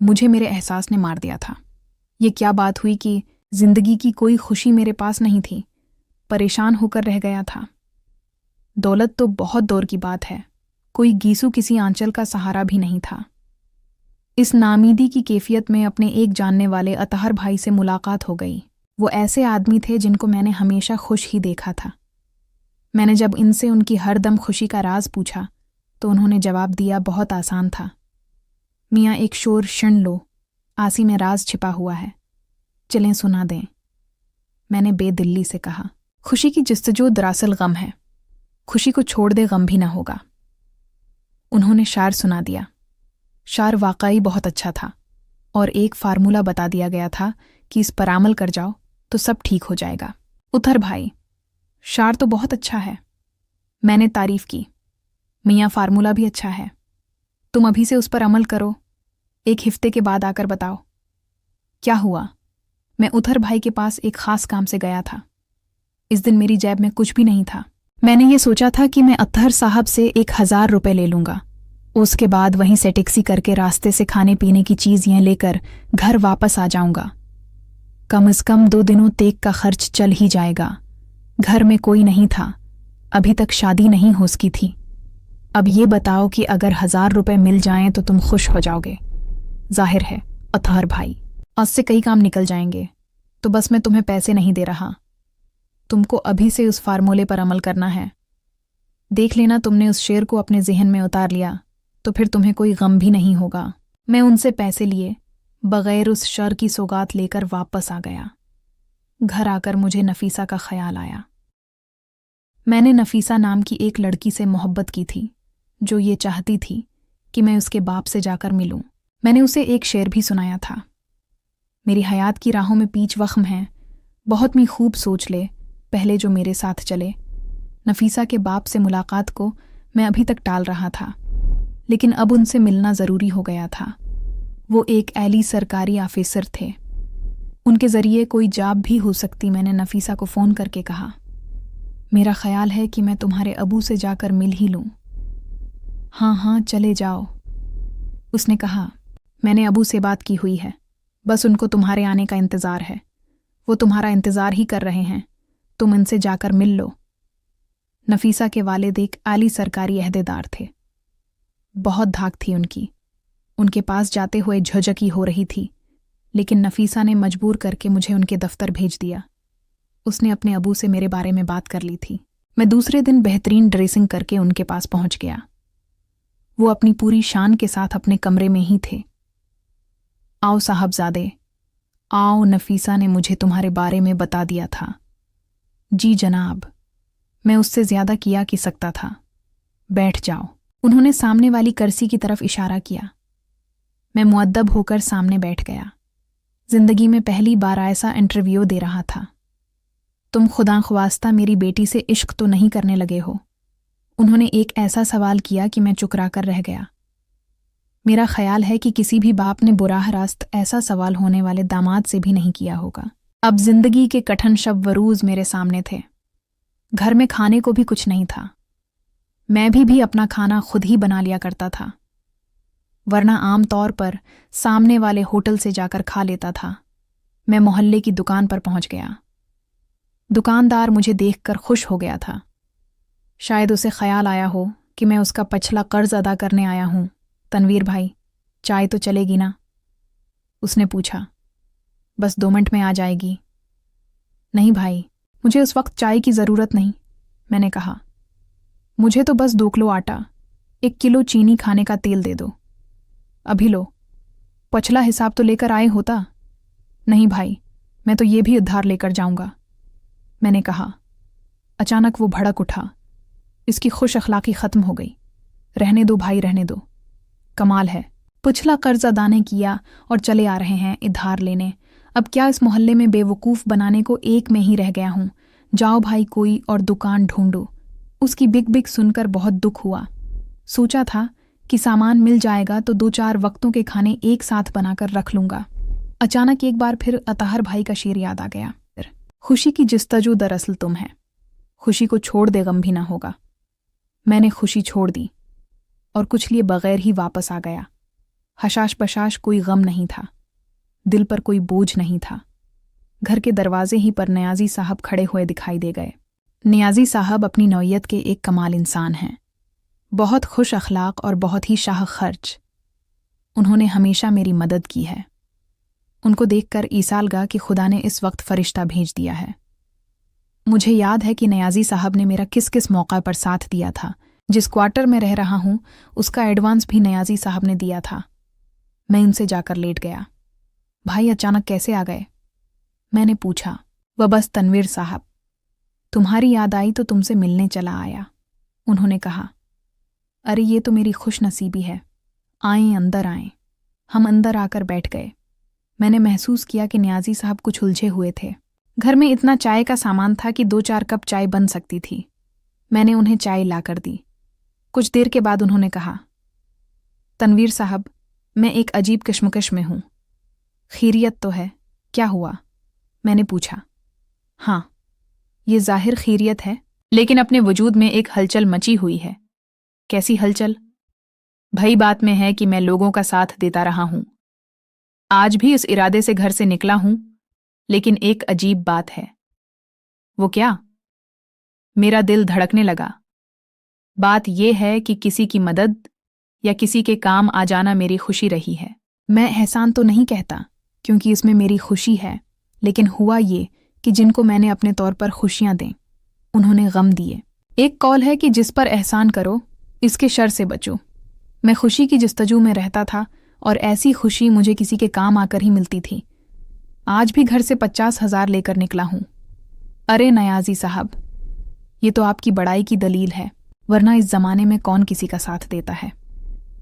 मुझे मेरे एहसास ने मार दिया था। ये क्या बात हुई कि जिंदगी की कोई खुशी मेरे पास नहीं थी। परेशान होकर रह गया था। दौलत तो बहुत दौर की बात है, कोई गीसू किसी आंचल का सहारा भी नहीं था। इस नामीदी की कैफियत में अपने एक जानने वाले अतहर भाई से मुलाकात हो गई। वो ऐसे आदमी थे जिनको मैंने हमेशा खुश ही देखा था। मैंने जब इनसे उनकी हर दम खुशी का राज पूछा तो उन्होंने जवाब दिया, बहुत आसान था मियाँ, एक शोर सुन लो, आसी में राज छिपा हुआ है, चलें सुना दें। मैंने बेदिल्ली से कहा, खुशी की जस्तजू दरअसल गम है, खुशी को छोड़ दे गम भी ना होगा। उन्होंने शार सुना दिया। शार वाकई बहुत अच्छा था और एक फार्मूला बता दिया गया था कि इस पर अमल कर जाओ तो सब ठीक हो जाएगा। उतर भाई, शार तो बहुत अच्छा है। मैंने तारीफ की। मियाँ, फार्मूला भी अच्छा है, तुम अभी से उस पर अमल करो, 1 हफ्ते के बाद आकर बताओ। क्या हुआ? मैं उतर भाई के पास एक खास काम से गया था। इस दिन मेरी जेब में कुछ भी नहीं था। मैंने ये सोचा था कि मैं अतहर साहब से 1000 रुपये ले लूँगा, उसके बाद वहीं से टैक्सी करके रास्ते से खाने पीने की चीज़ें लेकर घर वापस आ जाऊँगा। कम से कम 2 दिनों तक का खर्च चल ही जाएगा। घर में कोई नहीं था, अभी तक शादी नहीं हो सकी थी। अब ये बताओ कि अगर 1000 रुपये मिल जाएं तो तुम खुश हो जाओगे? जाहिर है अतहर भाई, आज से कई काम निकल जाएंगे, तो बस मैं तुम्हें पैसे नहीं दे रहा, तुमको अभी से उस फार्मूले पर अमल करना है। देख लेना तुमने उस शेर को अपने जहन में उतार लिया तो फिर तुम्हें कोई गम भी नहीं होगा। मैं उनसे पैसे लिए बगैर उस शर की सौगात लेकर वापस आ गया। घर आकर मुझे नफीसा का ख्याल आया। मैंने नफीसा नाम की एक लड़की से मोहब्बत की थी जो ये चाहती थी कि मैं उसके बाप से जाकर मिलूं। मैंने उसे एक शेर भी सुनाया था, मेरी हयात की राहों में पीच वख्म है, बहुत मी खूब सोच ले पहले जो मेरे साथ चले। नफीसा के बाप से मुलाकात को मैं अभी तक टाल रहा था, लेकिन अब उनसे मिलना ज़रूरी हो गया था। वो एक ऐली सरकारी ऑफिसर थे, उनके ज़रिए कोई जॉब भी हो सकती। मैंने नफीसा को फ़ोन करके कहा, मेरा ख्याल है कि मैं तुम्हारे अबू से जाकर मिल ही लूँ। हाँ हाँ चले जाओ, उसने कहा। मैंने अबू से बात की हुई है, बस उनको तुम्हारे आने का इंतज़ार है, वो तुम्हारा इंतज़ार ही कर रहे हैं, तुम इनसे जाकर मिल लो। नफीसा के वालिद एक आली सरकारी अहदेदार थे, बहुत धाक थी उनकी। उनके पास जाते हुए झुझकी हो रही थी, लेकिन नफीसा ने मजबूर करके मुझे उनके दफ्तर भेज दिया। उसने अपने अबू से मेरे बारे में बात कर ली थी। मैं दूसरे दिन बेहतरीन ड्रेसिंग करके उनके पास पहुंच गया। वो अपनी पूरी शान के साथ अपने कमरे में ही थे। आओ साहबजादे, आओ, नफीसा ने मुझे तुम्हारे बारे में बता दिया था। जी जनाब, मैं उससे ज़्यादा किया कि सकता था। बैठ जाओ। उन्होंने सामने वाली कुर्सी की तरफ इशारा किया। मैं मुअद्दब होकर सामने बैठ गया। जिंदगी में पहली बार ऐसा इंटरव्यू दे रहा था। तुम खुदा ख्वास्ता मेरी बेटी से इश्क तो नहीं करने लगे हो? उन्होंने एक ऐसा सवाल किया कि मैं चुकरा कर रह गया। मेरा ख्याल है कि किसी भी बाप ने बुराह रास्त ऐसा सवाल होने वाले दामाद से भी नहीं किया होगा। अब जिंदगी के कठिन शब वरूज मेरे सामने थे। घर में खाने को भी कुछ नहीं था। मैं भी अपना खाना खुद ही बना लिया करता था, वरना आम तौर पर सामने वाले होटल से जाकर खा लेता था। मैं मोहल्ले की दुकान पर पहुंच गया। दुकानदार मुझे देखकर खुश हो गया था। शायद उसे ख्याल आया हो कि मैं उसका पिछला कर्ज अदा करने आया हूं। तनवीर भाई, चाय तो चलेगी ना? उसने पूछा। बस 2 मिनट में आ जाएगी। नहीं भाई, मुझे उस वक्त चाय की ज़रूरत नहीं, मैंने कहा। मुझे तो बस 2 किलो आटा, 1 किलो चीनी, खाने का तेल दे दो। अभी लो, पिछला हिसाब तो लेकर आए होता। नहीं भाई, मैं तो ये भी उधार लेकर जाऊंगा, मैंने कहा। अचानक वो भड़क उठा। इसकी खुश अखलाकी ख़त्म हो गई। रहने दो भाई, रहने दो। कमाल है, पिछला कर्ज अदा नहीं किया और चले आ रहे हैं उधार लेने। अब क्या इस मोहल्ले में बेवकूफ़ बनाने को एक में ही रह गया हूँ? जाओ भाई कोई और दुकान ढूंढो। उसकी बिग बिग सुनकर बहुत दुख हुआ। सोचा था कि सामान मिल जाएगा तो 2-4 वक्तों के खाने एक साथ बनाकर रख लूँगा। अचानक एक बार फिर अतहर भाई का शेर याद आ गया। खुशी की जस्तजू दरअसल तुम है, खुशी को छोड़ दे गम भी ना होगा। मैंने खुशी छोड़ दी और कुछ लिए बगैर ही वापस आ गया। हशाश बशाश कोई गम नहीं था, दिल पर कोई बोझ नहीं था। घर के दरवाजे ही पर नियाजी साहब खड़े हुए दिखाई दे गए। नियाजी साहब अपनी नौयत के एक कमाल इंसान हैं, बहुत खुश अखलाक और बहुत ही शाह खर्च। उन्होंने हमेशा मेरी मदद की है। उनको देखकर ईसाल गा कि खुदा ने इस वक्त फरिश्ता भेज दिया है। मुझे याद है कि नियाजी साहब ने मेरा किस किस मौका पर साथ दिया था। जिस क्वार्टर में रह रहा हूं उसका एडवांस भी नियाजी साहब ने दिया था। मैं उनसे जाकर लेट गया। भाई अचानक कैसे आ गए? मैंने पूछा। वह बस तनवीर साहब, तुम्हारी याद आई तो तुमसे मिलने चला आया। उन्होंने कहा, अरे ये तो मेरी खुश नसीबी है। आएं, अंदर आएं। हम अंदर आकर बैठ गए। मैंने महसूस किया कि नियाजी साहब कुछ उलझे हुए थे। घर में इतना चाय का सामान था कि 2-4 कप चाय बन सकती थी। मैंने उन्हें चाय लाकर दी। कुछ देर के बाद उन्होंने कहा, तनवीर साहब, मैं एक अजीब कश्मकश में हूं। खैरियत तो है? क्या हुआ? मैंने पूछा। हाँ, ये जाहिर खैरियत है, लेकिन अपने वजूद में एक हलचल मची हुई है। कैसी हलचल? भई बात में है कि मैं लोगों का साथ देता रहा हूं। आज भी इस इरादे से घर से निकला हूं, लेकिन एक अजीब बात है। वो क्या? मेरा दिल धड़कने लगा। बात यह है कि किसी की मदद या किसी के काम आ जाना मेरी खुशी रही है। मैं एहसान तो नहीं कहता, क्योंकि इसमें मेरी खुशी है, लेकिन हुआ ये कि जिनको मैंने अपने तौर पर खुशियां दें, उन्होंने गम दिए। एक कौल है कि जिस पर एहसान करो, इसके शर से बचो। मैं खुशी की जस्तजू में रहता था और ऐसी खुशी मुझे किसी के काम आकर ही मिलती थी। आज भी घर से 50,000 लेकर निकला हूं। अरे नियाजी साहब, ये तो आपकी बड़ाई की दलील है, वरना इस जमाने में कौन किसी का साथ देता है।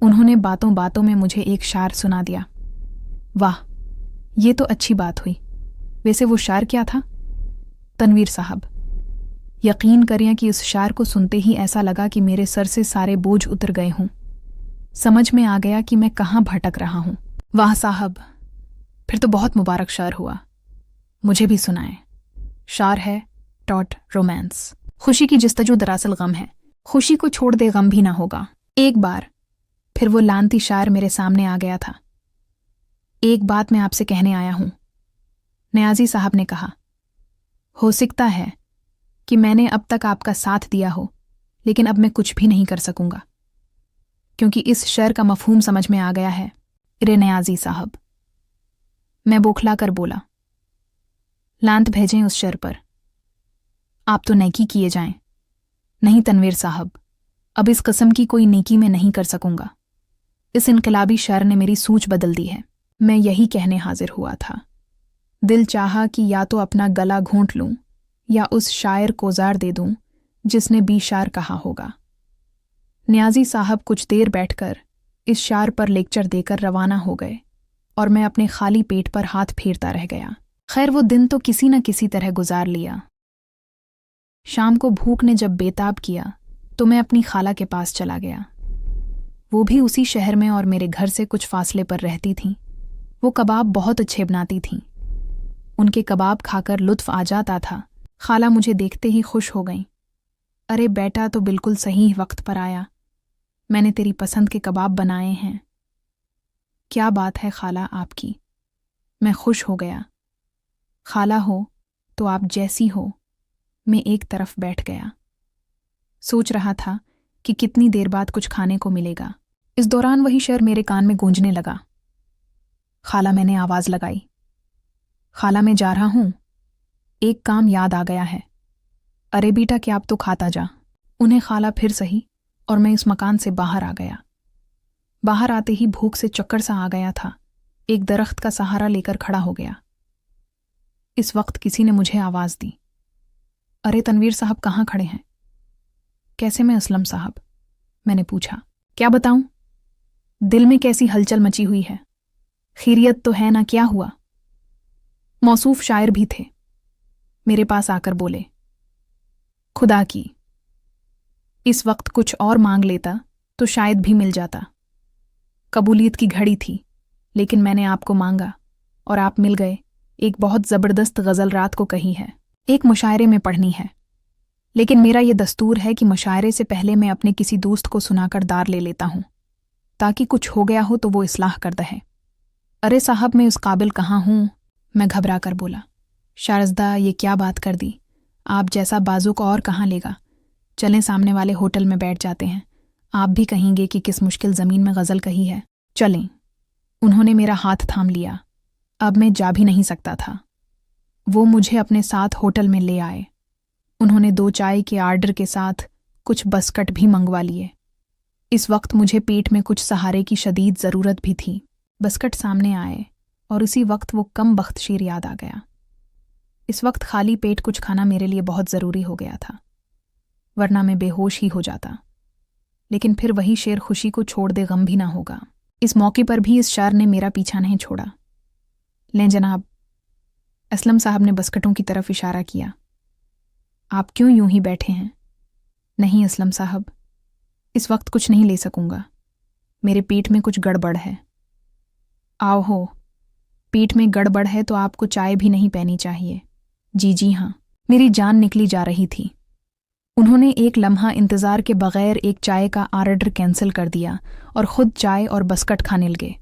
उन्होंने बातों बातों में मुझे एक शार सुना दिया। वाह, ये तो अच्छी बात हुई। वैसे वो शार क्या था? तनवीर साहब, यकीन करें कि उस शार को सुनते ही ऐसा लगा कि मेरे सर से सारे बोझ उतर गए हों। समझ में आ गया कि मैं कहाँ भटक रहा हूं। वाह साहब, फिर तो बहुत मुबारक शार हुआ। मुझे भी सुनाएं। शार है टॉट रोमांस। खुशी की जस्तजू दरअसल गम है। खुशी को छोड़ दे गम भी ना होगा। एक बार फिर वो लानती शार मेरे सामने आ गया था। एक बात मैं आपसे कहने आया हूं, नियाजी साहब ने कहा। हो सकता है कि मैंने अब तक आपका साथ दिया हो, लेकिन अब मैं कुछ भी नहीं कर सकूंगा, क्योंकि इस शर का मफहूम समझ में आ गया है। रे नियाजी साहब, मैं बौखला कर बोला, लांत भेजें उस शर पर। आप तो नेकी किए जाएं। नहीं तनवीर साहब, अब इस किस्म की कोई नेकी मैं नहीं कर सकूंगा। इस इनकलाबी शर ने मेरी सूझ बदल दी है। मैं यही कहने हाजिर हुआ था। दिल चाहा कि या तो अपना गला घोंट लूं या उस शायर को जार दे दूं जिसने बी शार कहा होगा। नियाजी साहब कुछ देर बैठकर इस शार पर लेक्चर देकर रवाना हो गए और मैं अपने खाली पेट पर हाथ फेरता रह गया। खैर, वो दिन तो किसी न किसी तरह गुजार लिया। शाम को भूख ने जब बेताब किया तो मैं अपनी खाला के पास चला गया। वो भी उसी शहर में और मेरे घर से कुछ फासले पर रहती थीं। वो कबाब बहुत अच्छे बनाती थीं। उनके कबाब खाकर लुत्फ आ जाता था। खाला मुझे देखते ही खुश हो गईं। अरे बेटा तो बिल्कुल सही वक्त पर आया, मैंने तेरी पसंद के कबाब बनाए हैं। क्या बात है खाला आपकी। मैं खुश हो गया। खाला हो तो आप जैसी हो। मैं एक तरफ बैठ गया, सोच रहा था कि कितनी देर बाद कुछ खाने को मिलेगा। इस दौरान वही शर मेरे कान में गूंजने लगा। खाला, मैंने आवाज लगाई। खाला, मैं जा रहा हूं, एक काम याद आ गया है। अरे बेटा, क्या अब तो खाता जा। उन्हें खाला फिर सही और मैं इस मकान से बाहर आ गया। बाहर आते ही भूख से चक्कर सा आ गया था। एक दरख्त का सहारा लेकर खड़ा हो गया। इस वक्त किसी ने मुझे आवाज दी। अरे तनवीर साहब, कहाँ खड़े हैं? कैसे में असलम साहब? मैंने पूछा। क्या बताऊं, दिल में कैसी हलचल मची हुई है। खैरियत तो है ना? क्या हुआ? मौसूफ शायर भी थे, मेरे पास आकर बोले, खुदा की इस वक्त कुछ और मांग लेता तो शायद भी मिल जाता। कबूलियत की घड़ी थी, लेकिन मैंने आपको मांगा और आप मिल गए। एक बहुत ज़बरदस्त गज़ल रात को कही है, एक मुशायरे में पढ़नी है, लेकिन मेरा ये दस्तूर है कि मुशायरे से पहले मैं अपने किसी दोस्त को सुनाकर दार ले लेता हूँ। ताकि कुछ हो गया हो तो वो इस्लाह कर दे। अरे साहब, मैं उस काबिल कहाँ हूँ, मैं घबरा कर बोला। शारदा, ये क्या बात कर दी? आप जैसा बाजुक और कहाँ लेगा। चलें, सामने वाले होटल में बैठ जाते हैं। आप भी कहेंगे कि किस मुश्किल ज़मीन में गज़ल कही है। चलें। उन्होंने मेरा हाथ थाम लिया। अब मैं जा भी नहीं सकता था। वो मुझे अपने साथ होटल में ले आए। उन्होंने 2 चाय के आर्डर के साथ कुछ बस्कट भी मंगवा लिए। इस वक्त मुझे पेट में कुछ सहारे की शदीद ज़रूरत भी थी। बस्कट सामने आए और उसी वक्त वो कम बख्त शेर याद आ गया। इस वक्त खाली पेट कुछ खाना मेरे लिए बहुत ज़रूरी हो गया था, वरना मैं बेहोश ही हो जाता। लेकिन फिर वही शेर खुशी को छोड़ दे गम भी ना होगा। इस मौके पर भी इस शार ने मेरा पीछा नहीं छोड़ा। लें जनाब, असलम साहब ने बस्कटों की तरफ इशारा किया। आप क्यों यूं ही बैठे हैं? नहीं असलम साहब, इस वक्त कुछ नहीं ले सकूंगा। मेरे पेट में कुछ गड़बड़ है। आओ हो, पेट में गड़बड़ है तो आपको चाय भी नहीं पीनी चाहिए। जी हाँ। मेरी जान निकली जा रही थी। उन्होंने एक लम्हा इंतज़ार के बगैर एक चाय का आर्डर कैंसिल कर दिया और ख़ुद चाय और बस्कट खाने लगे,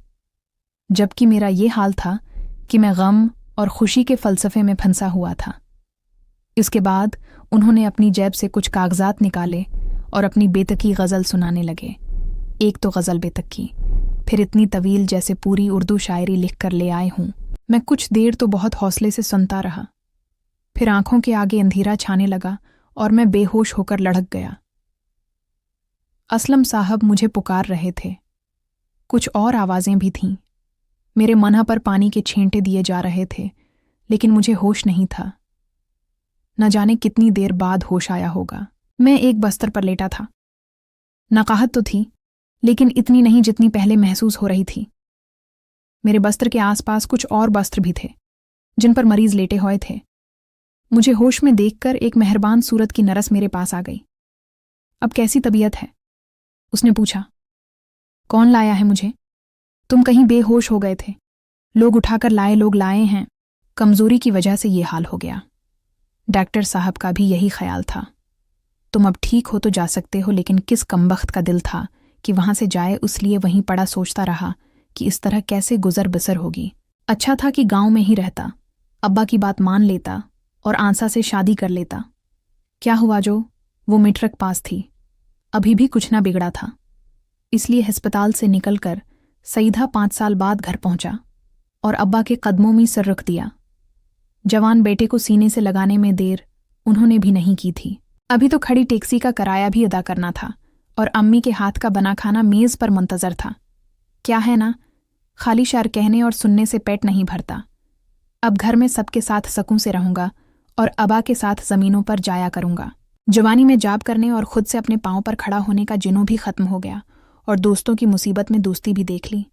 जबकि मेरा ये हाल था कि मैं गम और खुशी के फ़लसफ़े में फंसा हुआ था। इसके बाद उन्होंने अपनी जेब से कुछ कागजात निकाले और अपनी बेतकी गज़ल सुनाने लगे। एक तो गज़ल बेतकी, फिर इतनी तवील जैसे पूरी उर्दू शायरी लिख कर ले आए हूँ। मैं कुछ देर तो बहुत हौसले से सुनता रहा, फिर आंखों के आगे अंधेरा छाने लगा और मैं बेहोश होकर लढ़क गया। असलम साहब मुझे पुकार रहे थे। कुछ और आवाज़ें भी थीं। मेरे मनह पर पानी के छींटे दिए जा रहे थे, लेकिन मुझे होश नहीं था। न जाने कितनी देर बाद होश आया होगा। मैं एक बस्तर पर लेटा था। नकाहत तो थी, लेकिन इतनी नहीं जितनी पहले महसूस हो रही थी। मेरे बस्तर के आसपास कुछ और बस्तर भी थे, जिन पर मरीज लेटे हुए थे। मुझे होश में देखकर एक मेहरबान सूरत की नरस मेरे पास आ गई। अब कैसी तबीयत है? उसने पूछा। कौन लाया है मुझे? तुम कहीं बेहोश हो गए थे। लोग उठाकर लाए, लोग लाए हैं। कमजोरी की वजह से ये हाल हो गया। डॉक्टर साहब का भी यही ख्याल था। तुम अब ठीक हो तो जा सकते हो, लेकिन किस कमबख्त का दिल था कि वहां से जाए, उसलिए वहीं पड़ा सोचता रहा कि इस तरह कैसे गुजर बसर होगी। अच्छा था कि गांव में ही रहता, अब्बा की बात मान लेता और आंसा से शादी कर लेता। क्या हुआ जो वो मिट्रक पास थी, अभी भी कुछ ना बिगड़ा था। इसलिए अस्पताल से निकलकर सईदा 5 साल बाद घर पहुंचा और अब्बा के कदमों में सिर रख दिया। जवान बेटे को सीने से लगाने में देर उन्होंने भी नहीं की थी। अभी तो खड़ी टैक्सी का किराया भी अदा करना था और अम्मी के हाथ का बना खाना मेज़ पर मुंतज़र था। क्या है ना, खाली शार कहने और सुनने से पेट नहीं भरता। अब घर में सबके साथ सकून से रहूंगा और अबा के साथ ज़मीनों पर जाया करूंगा। जवानी में जाब करने और खुद से अपने पांव पर खड़ा होने का जिन्हों भी ख़त्म हो गया और दोस्तों की मुसीबत में दोस्ती भी देख ली।